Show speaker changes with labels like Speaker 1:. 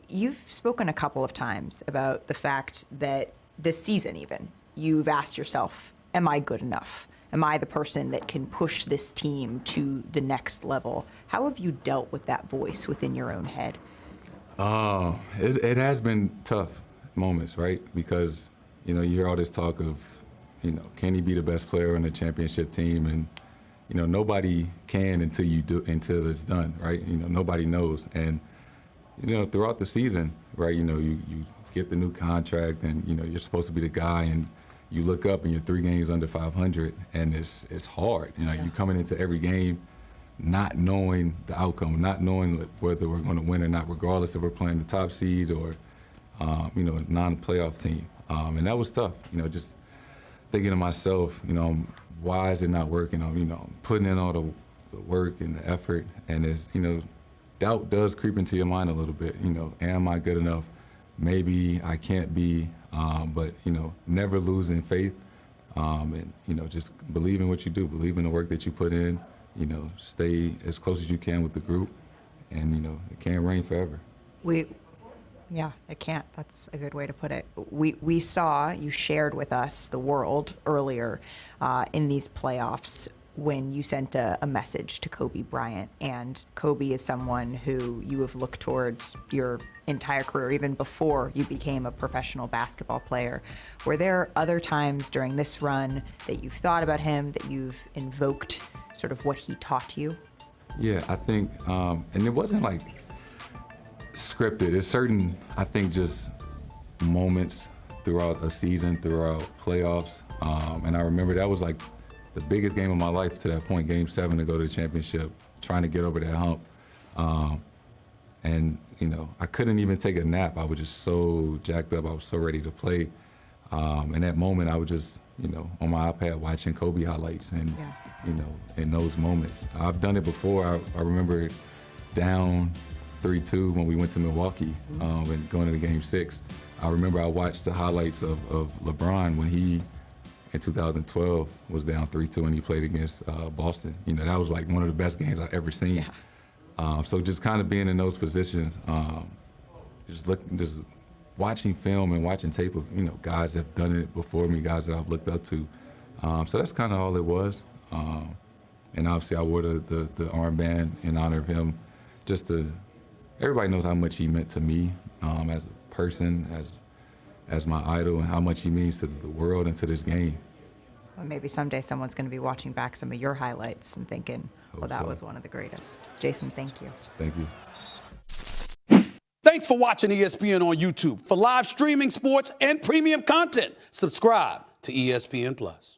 Speaker 1: you've spoken a couple of times about the fact that this season even, you've asked yourself, am I good enough? Am I the person that can push this team to the next level? How have you dealt with that voice within your own head?
Speaker 2: It has been tough moments, right? Because, you hear all this talk of, can he be the best player on the championship team? And, nobody can until you do, until it's done, right? Nobody knows. And, throughout the season, right, you get the new contract and, you're supposed to be the guy, and you look up and you're 3 games under 500, and it's hard. You coming into every game not knowing the outcome, not knowing whether we're going to win or not, regardless if we're playing the top seed or, a non-playoff team. And that was tough, just thinking to myself, why is it not working? I'm putting in all the work and the effort, and it's, doubt does creep into your mind a little bit. Am I good enough? Maybe I can't be, but, never losing faith, and, just believe in what you do, believe in the work that you put in, stay as close as you can with the group, and, it can't rain forever.
Speaker 1: Yeah, it can't. That's a good way to put it. We saw, you shared with us, the world, earlier in these playoffs when you sent a message to Kobe Bryant. And Kobe is someone who you have looked towards your entire career, even before you became a professional basketball player. Were there other times during this run that you've thought about him, that you've invoked sort of what he taught you?
Speaker 2: Yeah, I think, and it wasn't like scripted. It's certain, I think, just moments throughout a season, throughout playoffs. And I remember that was like the biggest game of my life to that point, Game 7 to go to the championship, trying to get over that hump. And, I couldn't even take a nap. I was just so jacked up. I was so ready to play. In that moment, I was just, on my iPad watching Kobe highlights and, in those moments. I've done it before. I remember down 3-2 when we went to Milwaukee and going into Game 6. I remember I watched the highlights of LeBron when he, in 2012, was down 3-2 and he played against Boston. That was like one of the best games I've ever seen. Yeah. So just kind of being in those positions, just watching film and watching tape of, guys that have done it before me, guys that I've looked up to. So that's kind of all it was. And obviously I wore the armband in honor of him, just to, everybody knows how much he meant to me as a person, as my idol, and how much he means to the world and to this game.
Speaker 1: Well, maybe someday someone's going to be watching back some of your highlights and thinking, well, that was one of the greatest. Jayson, thank you.
Speaker 2: Thank you.
Speaker 3: Thanks for watching ESPN on YouTube. For live streaming, sports, and premium content, subscribe to ESPN+.